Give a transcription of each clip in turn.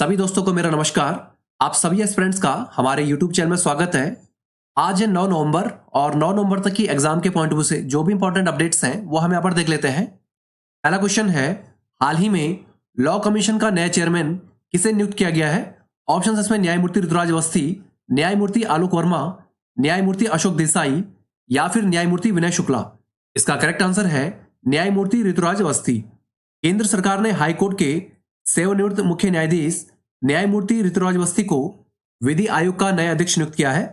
सभी दोस्तों को मेरा नमस्कार। आप सभी एस्पिरेंट्स का हमारे YouTube चैनल में स्वागत है। आज है 9 नवंबर और 9 नवंबर तक की एग्जाम के पॉइंट ऑफ व्यू से जो भी इंपॉर्टेंट अपडेट्स हैं वो हम यहाँ पर देख लेते हैं। पहला क्वेश्चन है, हाल ही में लॉ कमीशन का नया चेयरमैन किसे नियुक्त किया गया है? ऑप्शन इसमें न्यायमूर्ति ऋतुराज अवस्थी, न्यायमूर्ति आलोक वर्मा, न्यायमूर्ति अशोक देसाई या फिर न्यायमूर्ति विनय शुक्ला। इसका करेक्ट आंसर है न्यायमूर्ति ऋतुराज अवस्थी। केंद्र सरकार ने हाईकोर्ट के सेवानिवृत्त मुख्य न्यायाधीश न्यायमूर्ति ऋतुराज अवस्थी को विधि आयोग का नया अध्यक्ष नियुक्त किया है।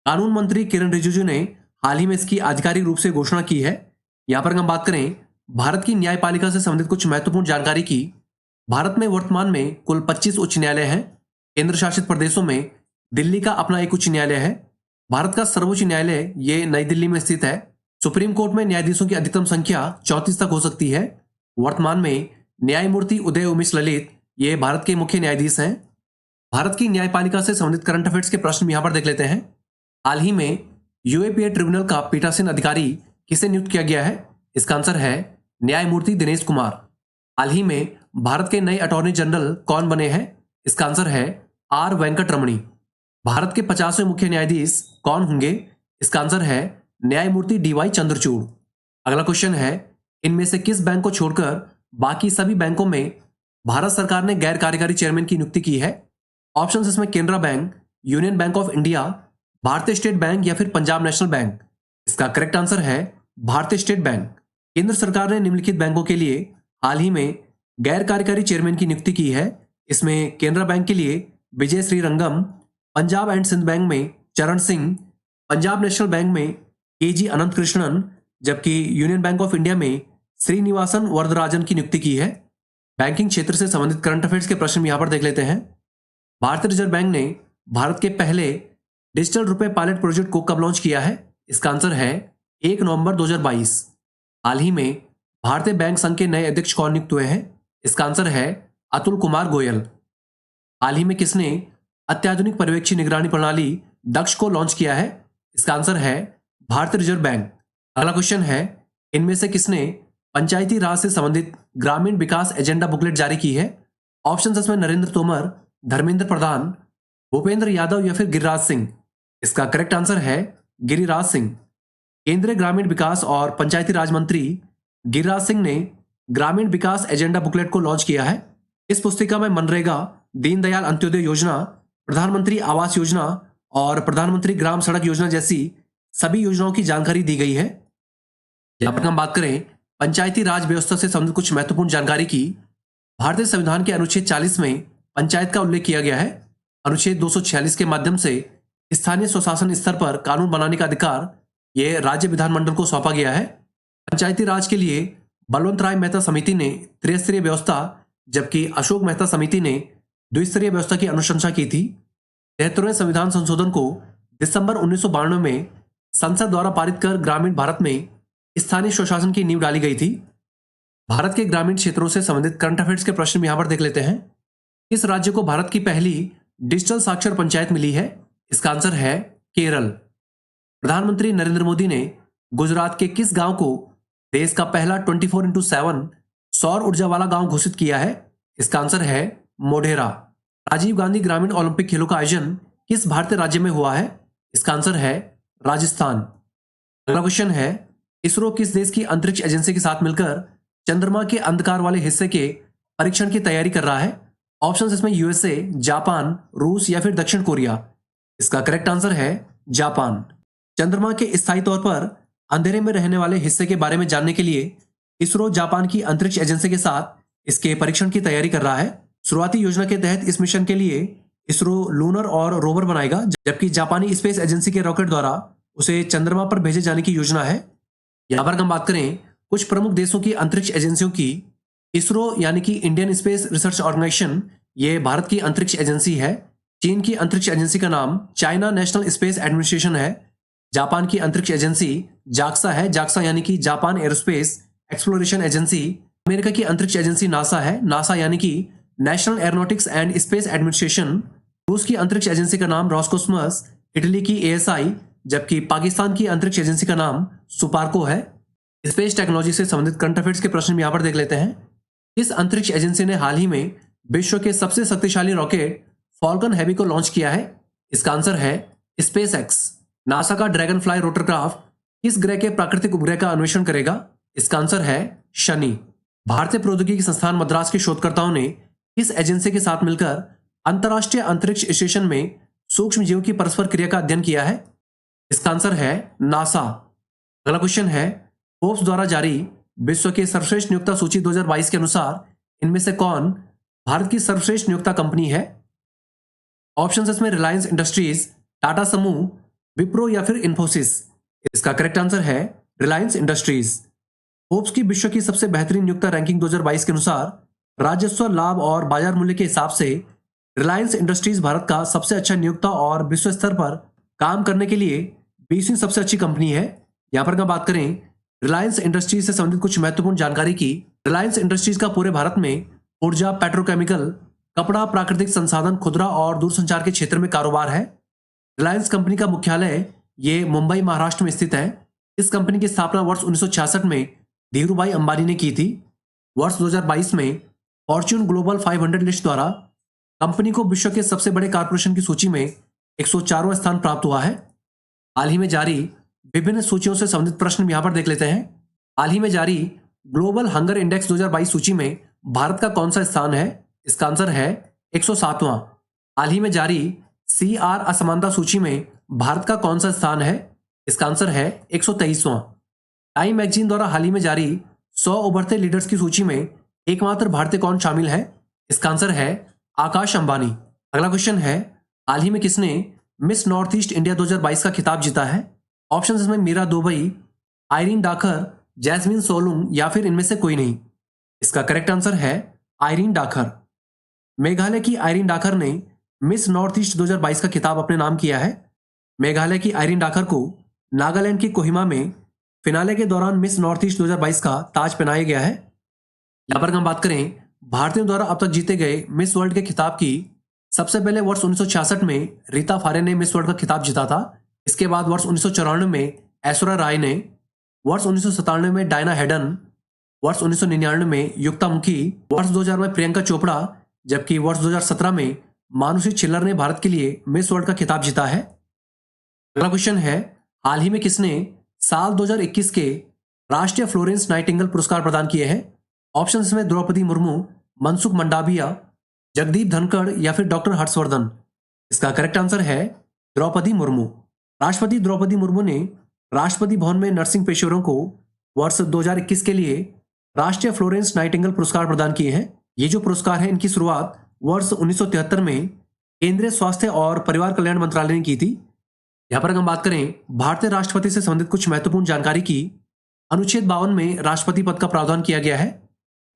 कानून मंत्री किरण रिजिजू ने हाल ही में इसकी आधिकारिक रूप से घोषणा की है। यहां पर हम बात करें भारत की न्यायपालिका से संबंधित कुछ महत्वपूर्ण जानकारी की। भारत में वर्तमान में कुल 25 उच्च न्यायालय हैं। केंद्र शासित प्रदेशों में दिल्ली का अपना एक उच्च न्यायालय है। भारत का सर्वोच्च न्यायालय ये नई दिल्ली में स्थित है। सुप्रीम कोर्ट में न्यायाधीशों की अधिकतम संख्या 34 तक हो सकती है। वर्तमान में न्यायमूर्ति उदय उमेश ललित ये भारत के मुख्य न्यायाधीश हैं। भारत की न्यायपालिका से संबंधित करंट अफेयर्स के प्रश्न यहां पर देख लेते हैं। हाल ही में यूएपीए ट्रिब्यूनल का पीठासीन अधिकारी किसे नियुक्त किया गया है? इसका आंसर है न्यायमूर्ति दिनेश कुमार। हाल ही में भारत के नए अटॉर्नी जनरल कौन बने हैं? इसका आंसर है आर वेंकट रमणी। भारत के 50वें मुख्य न्यायाधीश कौन होंगे? इसका आंसर है न्यायमूर्ति डीवाई चंद्रचूड़। अगला क्वेश्चन है, इनमें से किस बैंक को छोड़कर बाकी सभी बैंकों में भारत सरकार ने गैर कार्यकारी चेयरमैन की नियुक्ति की है? ऑप्शंस इसमें Canara bank, Union Bank of India, भारतीय स्टेट बैंक या फिर पंजाब नेशनल बैंक। इसका करेक्ट आंसर है भारतीय स्टेट बैंक। केंद्र सरकार ने निम्नलिखित बैंकों के लिए हाल ही में गैर कार्यकारी चेयरमैन की नियुक्ति की है। इसमें केनरा बैंक के लिए विजय श्रीरंगम, पंजाब एंड सिंध बैंक में चरण सिंह, पंजाब नेशनल बैंक में केजी अनंत कृष्णन, जबकि यूनियन बैंक ऑफ इंडिया में श्रीनिवासन वरदराजन की नियुक्ति की है। बैंकिंग क्षेत्र से संबंधित करंट अफेयर्स के प्रश्न यहां पर देख लेते हैं। भारतीय रिजर्व बैंक ने भारत के पहले डिजिटल रुपए पायलट प्रोजेक्ट को कब लॉन्च किया है? इसका आंसर है 1 नवंबर 2022। हाल ही में भारतीय बैंक संघ के नए अध्यक्ष कौन नियुक्त हुए हैं? इसका आंसर है अतुल कुमार गोयल। हाल ही में किसने अत्याधुनिक पर्यवेक्षी निगरानी प्रणाली दक्ष को लॉन्च किया है? इसका आंसर है भारतीय रिजर्व बैंक। अगला क्वेश्चन है, इनमें से किसने पंचायती राज से संबंधित ग्रामीण विकास एजेंडा बुकलेट जारी की है? ऑप्शन इसमें नरेंद्र तोमर, धर्मेंद्र प्रधान, भूपेंद्र यादव या फिर गिरिराज सिंह। इसका करेक्ट आंसर है गिरिराज सिंह। केंद्रीय ग्रामीण विकास और पंचायती राज मंत्री गिरिराज सिंह ने ग्रामीण विकास एजेंडा बुकलेट को लॉन्च किया है। इस पुस्तिका में मनरेगा, दीनदयाल अंत्योदय योजना, प्रधानमंत्री आवास योजना और प्रधानमंत्री ग्राम सड़क योजना जैसी सभी योजनाओं की जानकारी दी गई है। यहां पर हम बात करें पंचायती राज व्यवस्था से संबंधित कुछ महत्वपूर्ण जानकारी की। भारतीय संविधान के अनुच्छेद 40 में पंचायत का उल्लेख किया गया है। अनुच्छेद 246 के माध्यम से स्थानीय स्वशासन स्तर पर कानून बनाने का अधिकार यह राज्य विधानमंडल को सौंपा गया है। पंचायती राज के लिए बलवंत राय मेहता समिति ने त्रिस्तरीय व्यवस्था, जबकि अशोक मेहता समिति ने द्विस्तरीय व्यवस्था की अनुशंसा की थी। 73वें संविधान संशोधन को दिसंबर 1992 में संसद द्वारा पारित कर ग्रामीण भारत में स्थानीय स्वशासन की नींव डाली गई थी। भारत के ग्रामीण क्षेत्रों से संबंधित करंट अफेयर्स के प्रश्न यहां पर देख लेते हैं। इस राज्य को भारत की पहली डिजिटल साक्षर पंचायत मिली है? इसका आंसर है केरल। प्रधानमंत्री नरेंद्र मोदी ने गुजरात के किस गांव को देश का पहला 24x7 सौर ऊर्जा वाला गांव घोषित किया है? इसका आंसर है मोढेरा। राजीव गांधी ग्रामीण ओलंपिक खेलों का आयोजन किस भारतीय राज्य में हुआ है? इसका आंसर है राजस्थान। अगला क्वेश्चन है, इसरो किस देश की अंतरिक्ष एजेंसी के साथ मिलकर चंद्रमा के अंधकार वाले हिस्से के परीक्षण की तैयारी कर रहा है? ऑप्शंस इसमें यूएसए, जापान, रूस या फिर दक्षिण कोरिया। इसका करेक्ट आंसर है जापान। चंद्रमा के स्थायी तौर पर अंधेरे में रहने वाले हिस्से के बारे में जानने के लिए इसरो जापान की अंतरिक्ष एजेंसी के साथ इसके परीक्षण की तैयारी कर रहा है। शुरुआती योजना के तहत इस मिशन के लिए इसरो लूनर और रोवर बनाएगा, जबकि जापानी स्पेस एजेंसी के रॉकेट द्वारा उसे चंद्रमा पर भेजे जाने की योजना है। यहां पर हम बात करें कुछ प्रमुख देशों की अंतरिक्ष एजेंसियों की। इसरो यानी कि इंडियन स्पेस रिसर्च ऑर्गेनाइजेशन ये भारत की अंतरिक्ष एजेंसी है। चीन की अंतरिक्ष एजेंसी का नाम चाइना नेशनल स्पेस एडमिनिस्ट्रेशन है। जापान की अंतरिक्ष एजेंसी जाक्सा है, जाक्सा यानी कि Japan aerospace exploration agency. America की अंतरिक्ष एजेंसी नासा है, नासा यानी कि national aeronautics and space administration. रूस की अंतरिक्ष एजेंसी का नाम रॉसकोस्मोस, इटली की एएसआई, जबकि पाकिस्तान की अंतरिक्ष एजेंसी का नाम सुपार्को है। स्पेस टेक्नोलॉजी से संबंधित करंट अफेयर्स के प्रश्न यहां पर देख लेते हैं। इस अंतरिक्ष एजेंसी ने हाल ही में विश्व के सबसे शक्तिशाली रॉकेट फॉल्कन हैवी को लॉन्च किया है? इसका आंसर है स्पेस एक्स। नासा का ड्रैगन फ्लाई रोटरक्राफ्ट किस ग्रह के प्राकृतिक उपग्रह का अन्वेषण करेगा? इसका आंसर है शनि। भारतीय प्रौद्योगिकी संस्थान मद्रास के शोधकर्ताओं ने किस एजेंसी के साथ मिलकर अंतर्राष्ट्रीय अंतरिक्ष स्टेशन में सूक्ष्म जीवों की परस्पर क्रिया का अध्ययन किया है? इसका आंसर है नासा। अगला क्वेश्चन है, फोर्ब्स द्वारा जारी विश्व की सर्वश्रेष्ठ नियोक्ता सूची 2022 के अनुसार इनमें से कौन भारत की सर्वश्रेष्ठ नियोक्ता कंपनी है? ऑप्शन इसमें रिलायंस इंडस्ट्रीज, टाटा समूह, विप्रो या फिर इन्फोसिस। इसका करेक्ट आंसर है रिलायंस इंडस्ट्रीज। फोर्ब्स की विश्व की सबसे बेहतरीन नियोक्ता रैंकिंग 2022 के अनुसार राजस्व, लाभ और बाजार मूल्य के हिसाब से रिलायंस इंडस्ट्रीज भारत का सबसे अच्छा नियोक्ता और विश्व स्तर पर काम करने के लिए 20वीं सबसे अच्छी कंपनी है। यहां पर अगर बात करें रिलायंस इंडस्ट्रीज से संबंधित कुछ महत्वपूर्ण जानकारी की, रिलायंस इंडस्ट्रीज का पूरे भारत में ऊर्जा, पेट्रोकेमिकल, कपड़ा, प्राकृतिक संसाधन, खुदरा और दूरसंचार के क्षेत्र में कारोबार है। रिलायंस कंपनी का मुख्यालय ये मुंबई, महाराष्ट्र में स्थित है। इस कंपनी की स्थापना वर्ष 1966 में धीरूभाई अंबानी ने की थी। वर्ष 2022 में फॉर्च्यून ग्लोबल 500 लिस्ट द्वारा कंपनी को विश्व के सबसे बड़े कॉर्पोरेशन की सूची में 104वां स्थान प्राप्त हुआ है। हाल ही में जारी विभिन्न सूचियों से संबंधित प्रश्न यहां पर देख लेते हैं। हाल ही में जारी ग्लोबल हंगर इंडेक्स 2022 सूची में भारत का कौन सा स्थान है? इसका आंसर है 107वां। हाल ही में जारी CR असमानता सूची में भारत का कौन सा स्थान है? इसका आंसर है 123वां। टाइम मैगजीन द्वारा हाल ही में जारी 100 उभरते लीडर्स की सूची में एकमात्र भारतीय कौन शामिल है? इसका आंसर है आकाश अंबानी। अगला क्वेश्चन है, हाल ही में किसने मिस नॉर्थ ईस्ट इंडिया 2022 का खिताब जीता है? ऑप्शन इसमें मीरा दुबई, आइरीन डाकर, जैस्मिन सोलुंग या फिर इनमें से कोई नहीं। इसका करेक्ट आंसर है आइरीन डाकर। मेघालय की आइरीन डाकर ने मिस नॉर्थ ईस्ट 2022 का खिताब अपने नाम किया है। मेघालय की आइरीन डाकर को नागालैंड की कोहिमा में फिनाले के दौरान मिस नॉर्थ ईस्ट 2022 का ताज पहनाया गया है। यहां पर हम बात करें भारतीयों द्वारा अब तक जीते गए मिस वर्ल्ड के खिताब की, सबसे पहले वर्ष 1966 में रीता फारे ने मिस वर्ल्ड का खिताब जीता था। इसके बाद वर्ष 1994 में ऐश्वर्या राय ने, वर्ष 1997 में डायना हेडन, वर्ष 1999 में युक्ता मुखी, वर्ष 2000 में प्रियंका चोपड़ा, जबकि वर्ष 2017 में मानुषी छिल्लर ने भारत के लिए मिस वर्ल्ड का खिताब जीता है। अगला क्वेश्चन है, हाल ही में किसने साल 2021 के राष्ट्रीय फ्लोरेंस नाइटिंगेल पुरस्कार प्रदान किए हैं? ऑप्शन में द्रौपदी मुर्मू, मनसुख मंडाविया, जगदीप धनखड़ या फिर डॉक्टर हर्षवर्धन। इसका करेक्ट आंसर है द्रौपदी मुर्मू। राष्ट्रपति द्रौपदी मुर्मू ने राष्ट्रपति भवन में नर्सिंग पेशेवरों को वर्ष 2021 के लिए राष्ट्रीय फ्लोरेंस नाइटिंगेल पुरस्कार प्रदान किए हैं। ये जो पुरस्कार है इनकी शुरुआत वर्ष 1973 में केंद्रीय स्वास्थ्य और परिवार कल्याण मंत्रालय ने की थी। यहां पर हम बात करें भारतीय राष्ट्रपति से संबंधित कुछ महत्वपूर्ण जानकारी की, अनुच्छेद 52 में राष्ट्रपति पद का प्रावधान किया गया है।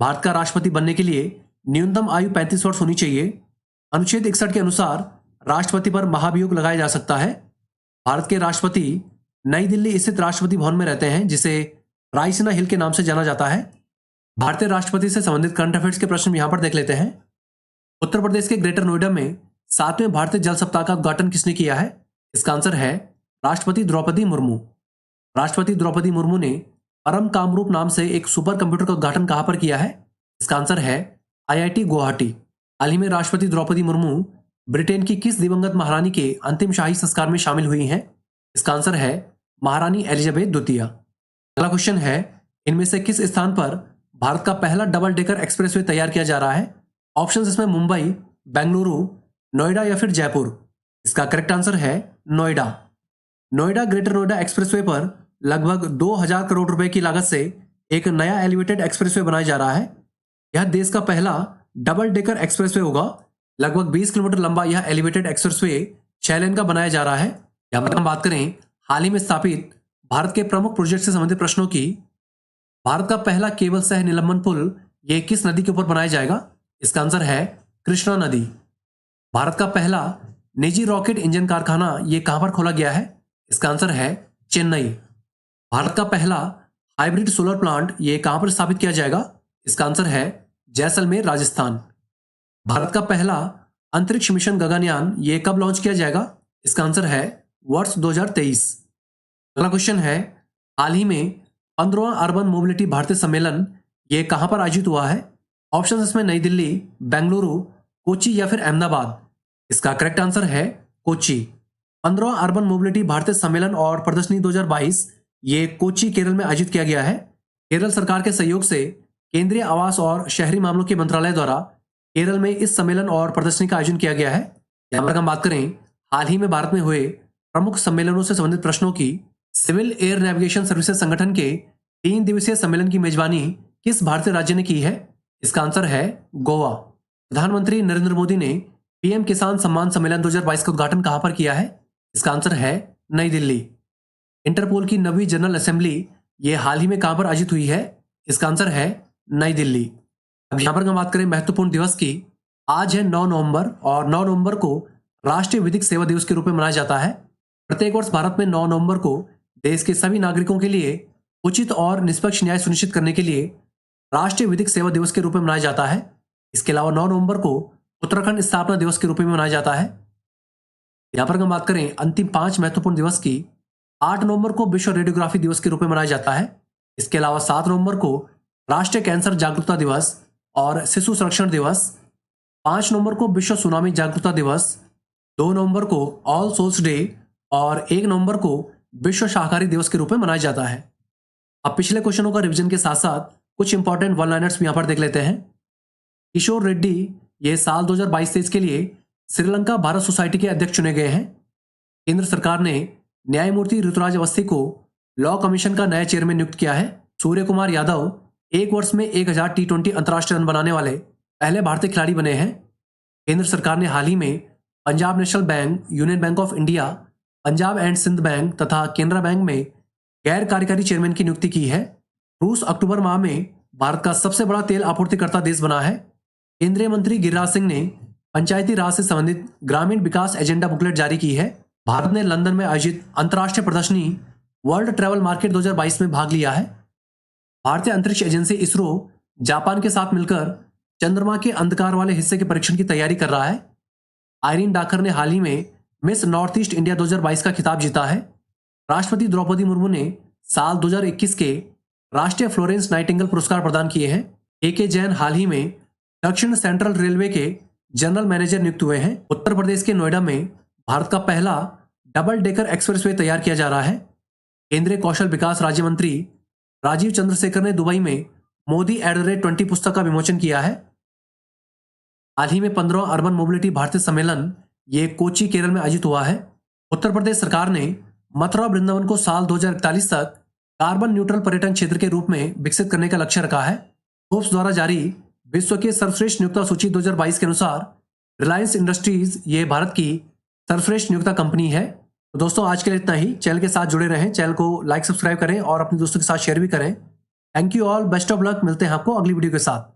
भारत का राष्ट्रपति बनने के लिए न्यूनतम आयु 35 वर्ष होनी चाहिए। अनुच्छेद 61 के अनुसार राष्ट्रपति पर महाभियोग लगाया जा सकता है। भारत के राष्ट्रपति नई दिल्ली स्थित राष्ट्रपति भवन में रहते हैं, जिसे रायसीना हिल के नाम से जाना जाता है। भारतीय राष्ट्रपति से संबंधित करंट अफेयर्स के प्रश्न यहां पर देख लेते हैं। उत्तर प्रदेश के ग्रेटर नोएडा में 7वें भारतीय जल सप्ताह का उद्घाटन किसने किया है? इसका आंसर है राष्ट्रपति द्रौपदी मुर्मू। राष्ट्रपति द्रौपदी मुर्मू ने परम कामरूप नाम से एक सुपर कंप्यूटर का उद्घाटन कहां पर किया है? इसका आंसर है IIT गुवाहाटी। हाल ही में राष्ट्रपति द्रौपदी मुर्मू ब्रिटेन की किस दिवंगत महारानी के अंतिम शाही संस्कार में शामिल हुई हैं? इसका आंसर है महारानी एलिजाबेथ द्वितीय। अगला क्वेश्चन है, इनमें से किस स्थान पर भारत का पहला डबल डेकर एक्सप्रेसवे तैयार किया जा रहा है? ऑप्शन इसमें मुंबई, बेंगलुरु, नोएडा या फिर जयपुर। इसका करेक्ट आंसर है नोएडा। नोएडा ग्रेटर नोएडा एक्सप्रेसवे पर लगभग 2000 करोड़ रुपए की लागत से एक नया एलिवेटेड एक्सप्रेसवे बनाया जा रहा है। यह देश का पहला डबल डेकर एक्सप्रेसवे होगा। लगभग 20 किलोमीटर लंबा यह एलिवेटेड एक्सप्रेसवे 6 लेन का बनाया जा रहा है। यहां पर हम बात करें हाल ही में स्थापित भारत के प्रमुख प्रोजेक्ट से संबंधित प्रश्नों की, भारत का पहला केबल सह निलंबन पुल यह किस नदी के ऊपर बनाया जाएगा? इसका आंसर है कृष्णा नदी। भारत का पहला निजी रॉकेट इंजन कारखाना यह कहां पर खोला गया है? इसका आंसर है चेन्नई। भारत का पहला हाइब्रिड सोलर प्लांट यह कहां पर स्थापित किया जाएगा? इसका आंसर है जैसलमेर, राजस्थान। भारत का पहला अंतरिक्ष मिशन गगनयान यह कब लॉन्च किया जाएगा? इसका आंसर है वर्ष 2023। अगला क्वेश्चन है, हाल ही में 15वां अर्बन मोबिलिटी भारतीय सम्मेलन यह कहां पर आयोजित हुआ है? ऑप्शन इसमें नई दिल्ली, बेंगलुरु, कोची या फिर अहमदाबाद। इसका करेक्ट आंसर है कोची। 15वां अर्बन मोबिलिटी भारतीय सम्मेलन और प्रदर्शनी 2022 ये कोची केरल में आयोजित किया गया है। केरल सरकार के सहयोग से केंद्रीय आवास और शहरी मामलों के मंत्रालय द्वारा केरल में इस सम्मेलन और प्रदर्शनी का आयोजन किया गया है। यहाँ पर हम बात करें हाल ही में भारत में हुए प्रमुख सम्मेलनों से संबंधित प्रश्नों की, सिविल एयर नेविगेशन सर्विसेज संगठन के 3 दिवसीय सम्मेलन की मेजबानी किस भारतीय राज्य ने की है? इसका आंसर है गोवा। प्रधानमंत्री नरेंद्र मोदी ने पीएम किसान सम्मान सम्मेलन 2022 का उद्घाटन कहां पर किया है? इसका आंसर है नई दिल्ली। इंटरपोल की 9वीं जनरल असेंबली ये हाल ही में कहां पर आयोजित हुई है? इसका आंसर है नई दिल्ली। अब यहां पर हम बात करें महत्वपूर्ण दिवस की। आज है 9 नवंबर और 9 नवंबर को राष्ट्रीय विधिक सेवा दिवस के रूप में मनाया जाता है। प्रत्येक वर्ष भारत में 9 नवंबर को देश के सभी नागरिकों के लिए उचित और निष्पक्ष न्याय सुनिश्चित करने के लिए राष्ट्रीय विधिक सेवा दिवस के रूप में मनाया जाता है। इसके अलावा 9 नवंबर को उत्तराखंड स्थापना दिवस के रूप में मनाया जाता है। यहां पर हम बात करें अंतिम 5 महत्वपूर्ण दिवस की। 8 नवंबर को विश्व रेडियोग्राफी दिवस के रूप में मनाया जाता है। इसके अलावा 7 नवंबर को राष्ट्रीय कैंसर जागरूकता दिवस और शिशु संरक्षण दिवस। 5 नवंबर को विश्व सुनामी जागरूकता दिवस। 2 नवंबर को ऑल सोल्स डे और 1 नवंबर को विश्व शाकाहारी दिवस के रूप में मनाया जाता है। अब पिछले क्वेश्चनों का रिवीजन के साथ साथ कुछ इंपॉर्टेंट वन लाइनर्स भी यहां पर देख लेते हैं। किशोर रेड्डी ये साल 2022-23 के लिए श्रीलंका भारत सोसाइटी के अध्यक्ष चुने गए हैं। केंद्र सरकार ने न्यायमूर्ति ऋतुराज अवस्थी को लॉ कमीशन का नया चेयरमैन नियुक्त किया है। सूर्य कुमार यादव 1 वर्ष में 1000 T20 अंतर्राष्ट्रीय रन बनाने वाले पहले भारतीय खिलाड़ी बने हैं। केंद्र सरकार ने हाल ही में Punjab National Bank, Union Bank of India, Punjab and Sind Bank तथा केनरा बैंक में गैर कार्यकारी चेयरमैन की नियुक्ति की है। रूस अक्टूबर माह में भारत का सबसे बड़ा तेल आपूर्तिकर्ता देश बना है। केंद्रीय मंत्री गिरिराज सिंह ने पंचायती राज से संबंधित ग्रामीण विकास एजेंडा बुकलेट जारी की है। भारत ने लंदन में आयोजित अंतर्राष्ट्रीय प्रदर्शनी वर्ल्ड ट्रैवल मार्केट 2022 में भाग लिया है। भारतीय अंतरिक्ष एजेंसी इसरो जापान के साथ मिलकर चंद्रमा के अंधकार वाले हिस्से के परीक्षण की तैयारी कर रहा है। आइरीन डाकर ने हाल ही में मिस नॉर्थ ईस्ट इंडिया 2022 का खिताब जीता है। राष्ट्रपति द्रौपदी मुर्मू ने साल 2021 के राष्ट्रीय फ्लोरेंस नाइटिंगेल पुरस्कार प्रदान किए हैं। के जैन हाल ही में दक्षिण सेंट्रल रेलवे के जनरल मैनेजर नियुक्त हुए हैं। उत्तर प्रदेश के नोएडा में भारत का पहला डबल डेकर एक्सप्रेसवे तैयार किया जा रहा है। केंद्रीय कौशल विकास राज्य मंत्री राजीव चंद्रशेखर ने दुबई में मोदी @20 पुस्तक का विमोचन किया है। हाल ही में 15वां अर्बन मोबिलिटी भारतीय सम्मेलन ये कोची केरल में आयोजित हुआ है। उत्तर प्रदेश सरकार ने मथुरा वृंदावन को साल 2041 तक कार्बन न्यूट्रल पर्यटन क्षेत्र के रूप में विकसित करने का लक्ष्य रखा है। फोर्ब्स द्वारा जारी विश्व के सर्वश्रेष्ठ नियोक्ता सूची 2022 के अनुसार रिलायंस इंडस्ट्रीज ये भारत की सर्वश्रेष्ठ नियोक्ता कंपनी है। तो दोस्तों आज के लिए इतना ही। चैनल के साथ जुड़े रहें, चैनल को लाइक सब्सक्राइब करें और अपने दोस्तों के साथ शेयर भी करें। Thank you all, best of luck. मिलते हैं आपको अगली वीडियो के साथ।